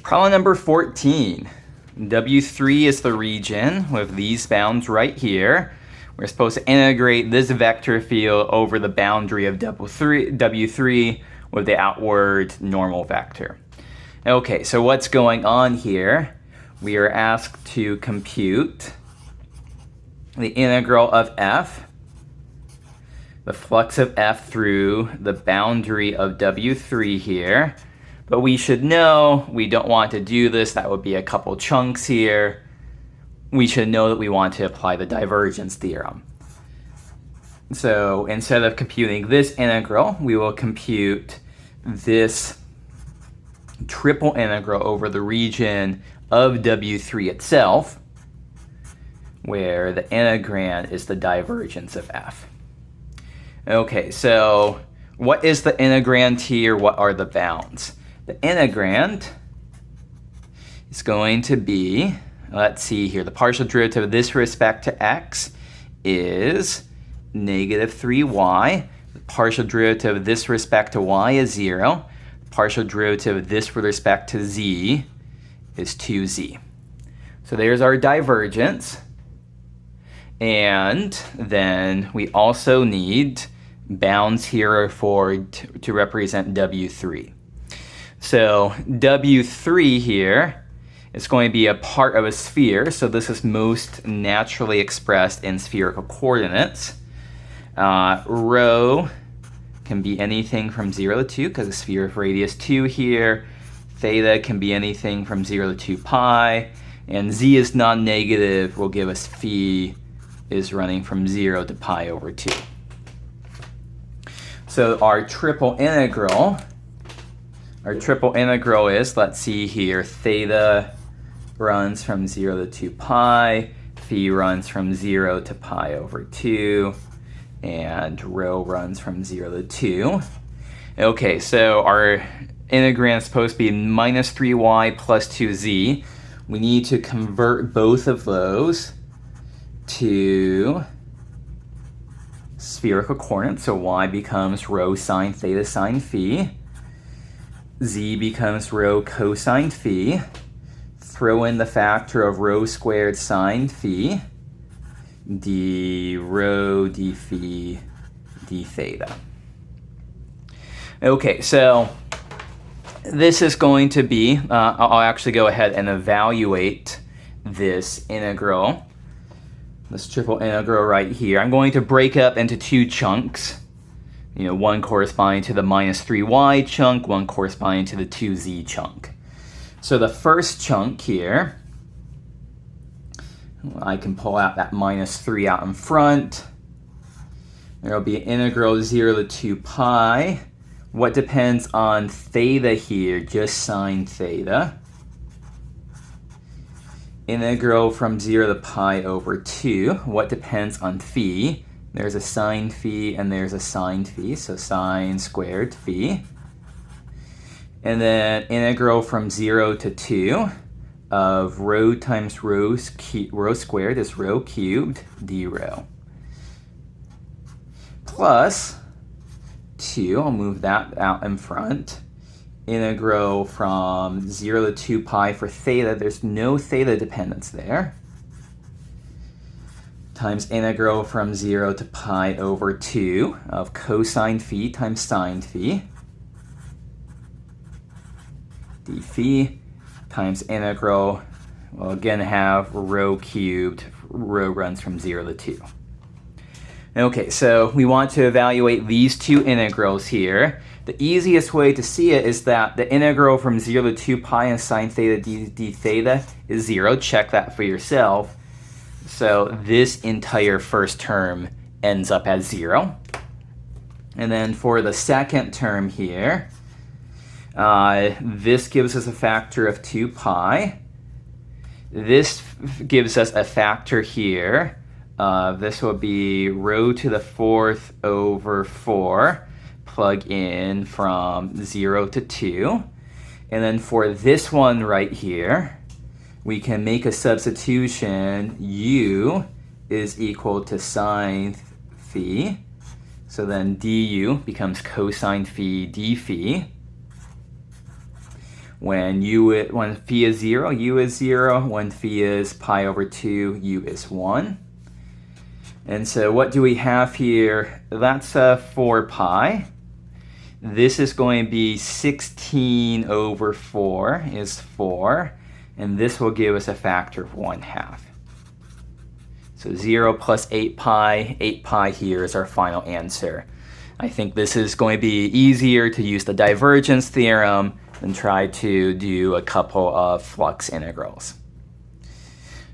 Problem number 14. W3 is the region with these bounds right here. We're supposed to integrate this vector field over the boundary of W3 with the outward normal vector. Okay, so what's going on here? We are asked to compute the integral of f, the flux of f through the boundary of W3 here. But we should know we don't want to do this. That would be a couple chunks here. We should know that we want to apply the divergence theorem. So instead of computing this integral, we will compute this triple integral over the region of W3 itself, where the integrand is the divergence of f. Okay, so what is the integrand here? What are the bounds? The integrand is going to be, let's see here, the partial derivative of this with respect to x is negative 3y. The partial derivative of this with respect to y is 0. The partial derivative of this with respect to z is 2z. So there's our divergence. And then we also need bounds here to represent W3. So W3 here is going to be a part of a sphere, so this is most naturally expressed in spherical coordinates. Rho can be anything from 0 to 2 because the sphere of radius 2 here. Theta can be anything from 0 to 2 pi. And z is non-negative will give us phi is running from 0 to pi over 2. So our triple integral is, let's see here, theta runs from 0 to 2 pi, phi runs from 0 to pi over 2, and rho runs from 0 to 2. Okay, so our integrand is supposed to be minus 3y plus 2z. We need to convert both of those to spherical coordinates. So y becomes rho sine theta sine phi. Z becomes rho cosine phi. Throw in the factor of rho squared sine phi. D rho d phi d theta. Okay, so this is going to be, I'll actually go ahead and evaluate this integral, this triple integral right here. I'm going to break up into two chunks. One corresponding to the minus 3y chunk, one corresponding to the 2z chunk. So the first chunk here, I can pull out that minus 3 out in front. There will be an integral 0 to 2 pi. What depends on theta here? Just sine theta. Integral from 0 to pi over 2. What depends on phi? There's a sine phi and there's a sine phi, so sine squared phi. And then integral from 0 to 2 of rho times rho squared is rho cubed d rho. Plus 2, I'll move that out in front. Integral from 0 to 2 pi for theta, there's no theta dependence there. Times integral from 0 to pi over 2 of cosine phi times sine phi d phi times integral, we'll again have rho cubed, rho runs from 0 to 2. Okay, so we want to evaluate these two integrals here. The easiest way to see it is that the integral from 0 to 2 pi and sine theta d theta is 0. Check that for yourself. So this entire first term ends up as 0. And then for the second term here, this gives us a factor of 2 pi. This gives us a factor here. This will be rho to the 4th over 4. Plug in from 0 to 2. And then for this one right here, we can make a substitution. U is equal to sine phi. So then du becomes cosine phi d phi. When phi is 0, u is 0. When phi is pi over 2, u is 1. And so what do we have here? That's 4 pi. This is going to be 16 over 4 is 4. And this will give us a factor of 1/2. So 0 plus 8 pi here is our final answer. I think this is going to be easier to use the divergence theorem than try to do a couple of flux integrals.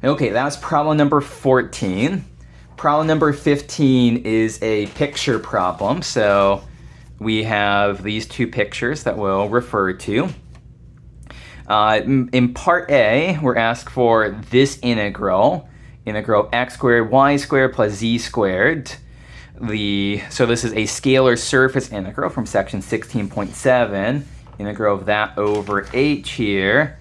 Okay, that's problem number 14. Problem number 15 is a picture problem. So we have these two pictures that we'll refer to. In part A, we're asked for this integral x squared y squared plus z squared. So this is a scalar surface integral from section 16.7, integral of that over h here.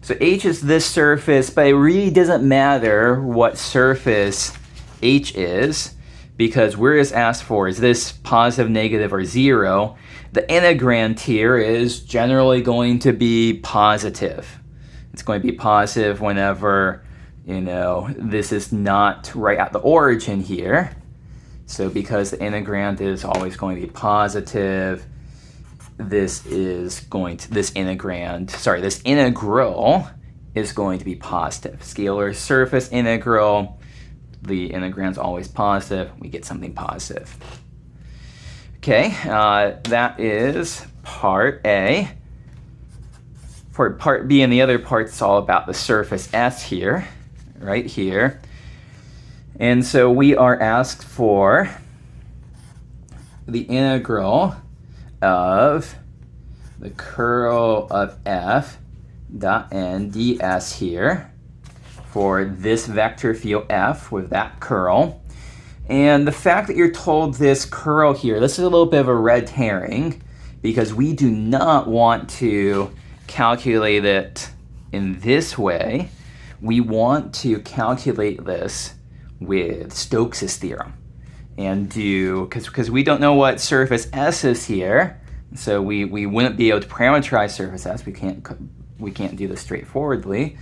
So h is this surface, but it really doesn't matter what surface h is, because we're just asked for, is this positive, negative, or 0? The integrand here is generally going to be positive. It's going to be positive whenever, this is not right at the origin here. So because the integrand is always going to be positive, this integral is going to be positive. Scalar surface integral, the integrand's always positive, we get something positive. Okay, that is part A. For part B and the other parts, it's all about the surface S here, right here. And so we are asked for the integral of the curl of f dot n ds here for this vector field f with that curl. And the fact that you're told this curl here, this is a little bit of a red herring, because we do not want to calculate it in this way. We want to calculate this with Stokes' theorem and because we don't know what surface S is here, so we wouldn't be able to parameterize surface S. We can't do this straightforwardly.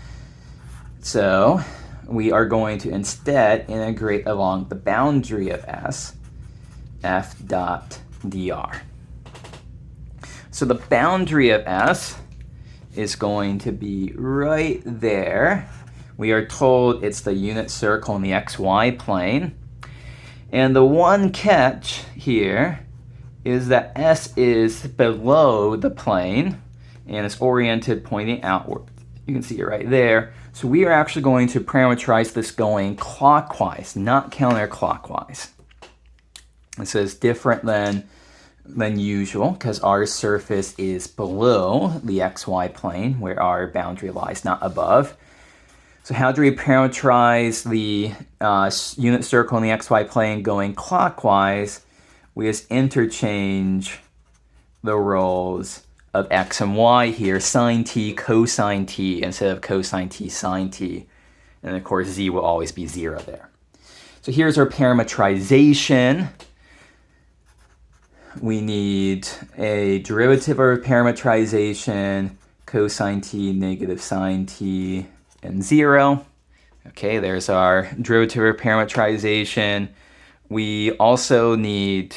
So we are going to instead integrate along the boundary of S, f dot dr. So the boundary of S is going to be right there. We are told it's the unit circle in the xy plane. And the one catch here is that S is below the plane and it's oriented pointing outward. You can see it right there. So we are actually going to parameterize this going clockwise, not counterclockwise. This is different than usual because our surface is below the xy plane where our boundary lies, not above. So how do we parameterize the unit circle in the xy plane going clockwise? We just interchange the roles of x and y here, sine t, cosine t, instead of cosine t, sine t. And of course, z will always be 0 there. So here's our parametrization. We need a derivative of parametrization, cosine t, negative sine t, and 0. Okay, there's our derivative of parametrization. We also need,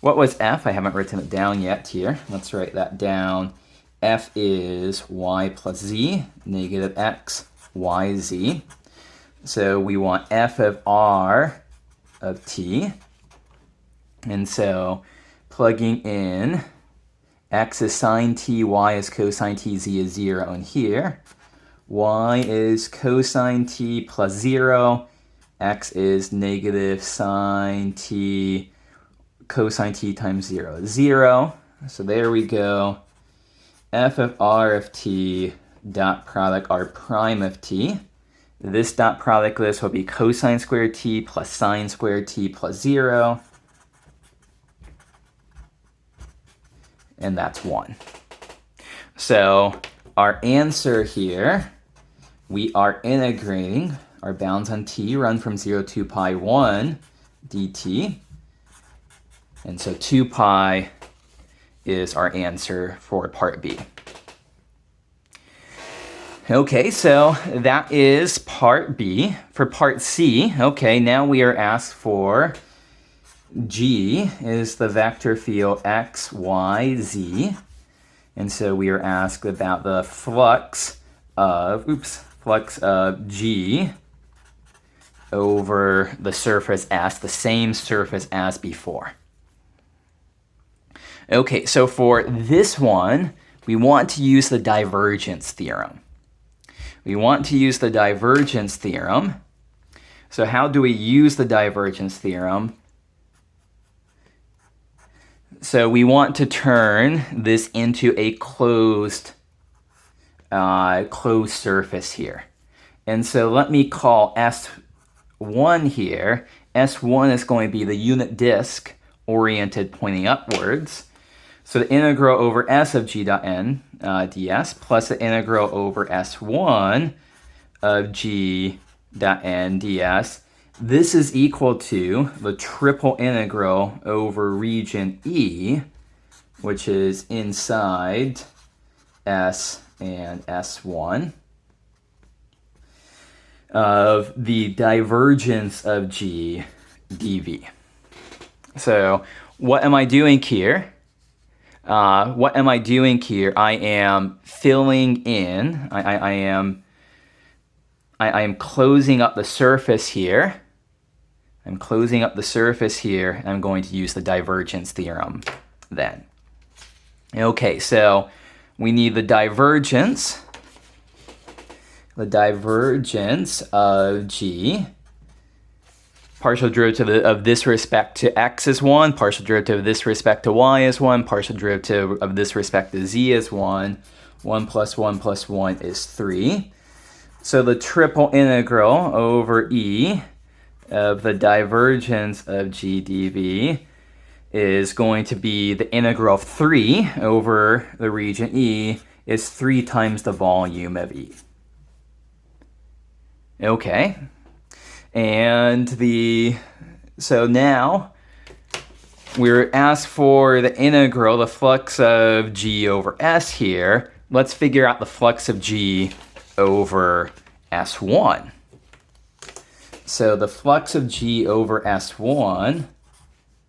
what was f? I haven't written it down yet here. Let's write that down. F is y plus z, negative x, y, z. So we want f of r of t. And so plugging in, x is sine t, y is cosine t, z is 0 in here. Y is cosine t plus 0. X is negative sine t, cosine t times 0 is 0. So there we go. F of r of t dot product r prime of t. This dot product list will be cosine squared t plus sine squared t plus 0. And that's 1. So our answer here, we are integrating, our bounds on t run from 0 to pi 1 dt. And so 2 pi is our answer for part B. Okay, so that is part B. For part C, okay, now we are asked for G is the vector field x, y, z. And so we are asked about the flux of G over the surface S, the same surface as before. Okay, so for this one, we want to use the divergence theorem. We want to use the divergence theorem. So how do we use the divergence theorem? So we want to turn this into a closed surface here. And so let me call S1 here. S1 is going to be the unit disk oriented pointing upwards. So the integral over S of G dot N ds plus the integral over S1 of G dot N ds. This is equal to the triple integral over region E, which is inside S and S1, of the divergence of G dV. So what am I doing here? I am filling in, I am closing up the surface here. I'm closing up the surface here, and I'm going to use the divergence theorem then. Okay, so we need the divergence of G. Partial derivative of this respect to x is 1, partial derivative of this respect to y is 1, partial derivative of this respect to z is 1. 1 plus 1 plus 1 is 3. So the triple integral over E of the divergence of G dV is going to be the integral of 3 over the region E is 3 times the volume of E. Okay. And so now we're asked for the integral, the flux of G over S here. Let's figure out the flux of G over S1. So the flux of G over S1,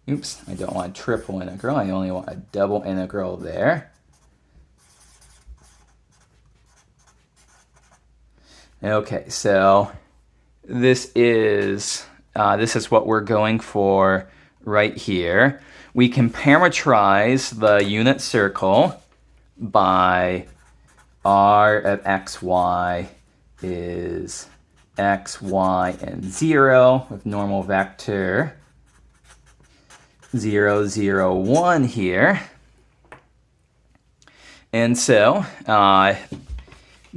oops, I don't want a triple integral, I only want a double integral there. Okay, so this is what we're going for right here. We can parameterize the unit circle by R of xy is x, y, and 0 with normal vector 0, 0, 1 here. And so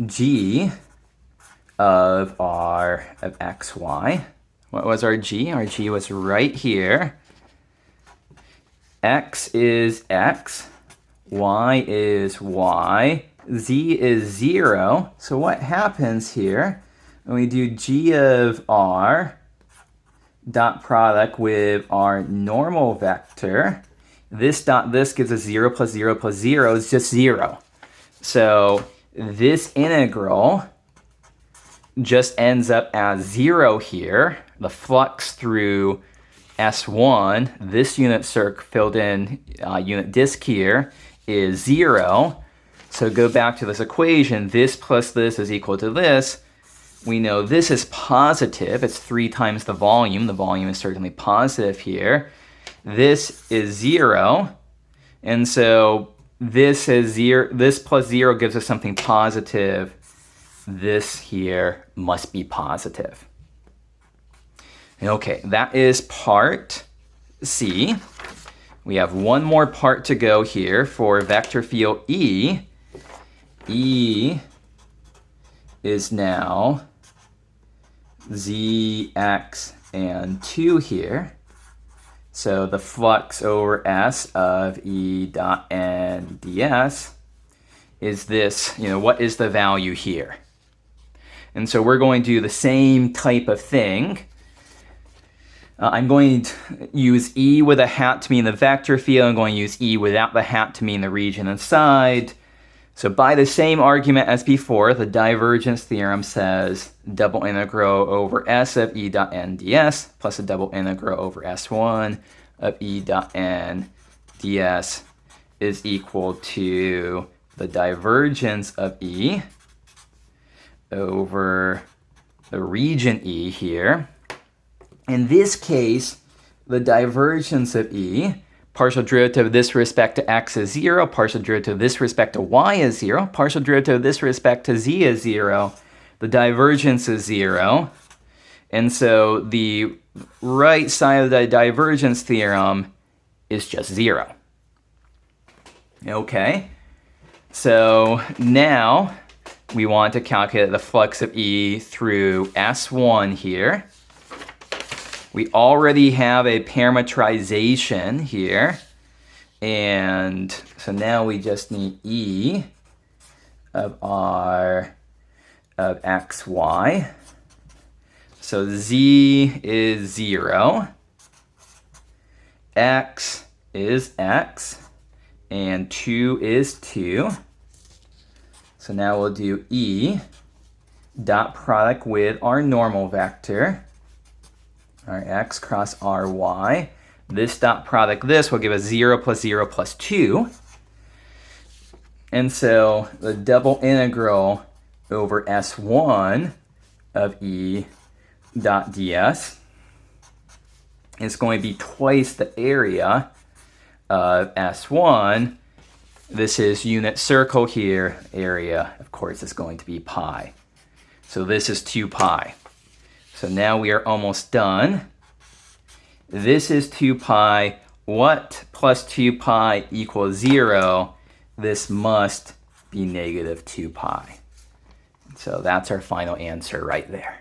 G of R of xy, what was our G? Our G was right here. X is x, y is y, z is 0. So what happens here when we do G of R dot product with our normal vector, this dot this gives us 0 plus 0 plus 0 is just 0. So this integral just ends up as 0 here. The flux through S1, this unit circ filled in unit disk here, is 0. So go back to this equation. This plus this is equal to this. We know this is positive. It's 3 times the volume. The volume is certainly positive here. This is 0. And so this is 0. This plus 0 gives us something positive. This here must be positive. Okay, that is part C. We have one more part to go here for vector field E. E is now z, x, and 2 here. So the flux over S of E dot N ds is this, what is the value here? And so we're going to do the same type of thing. I'm going to use E with a hat to mean the vector field. I'm going to use E without the hat to mean the region inside. So by the same argument as before, the divergence theorem says double integral over S of E dot n ds plus a double integral over S1 of E dot n ds is equal to the divergence of E over the region E here. In this case, the divergence of E, partial derivative of this respect to x is 0, partial derivative of this respect to y is 0, partial derivative of this respect to z is 0, the divergence is 0. And so the right side of the divergence theorem is just 0. Okay, so now we want to calculate the flux of E through S1 here. We already have a parametrization here. And so now we just need E of R of xy. So z is 0. X is x. And 2 is 2. So now we'll do E dot product with our normal vector. Our x cross ry. This dot product, this will give us 0 plus 0 plus 2. And so the double integral over S1 of E dot ds is going to be twice the area of S1. This is unit circle here. Area, of course, is going to be pi. So this is 2 pi. So now we are almost done. This is 2 pi. What plus 2 pi equals 0? This must be negative 2 pi. So that's our final answer right there.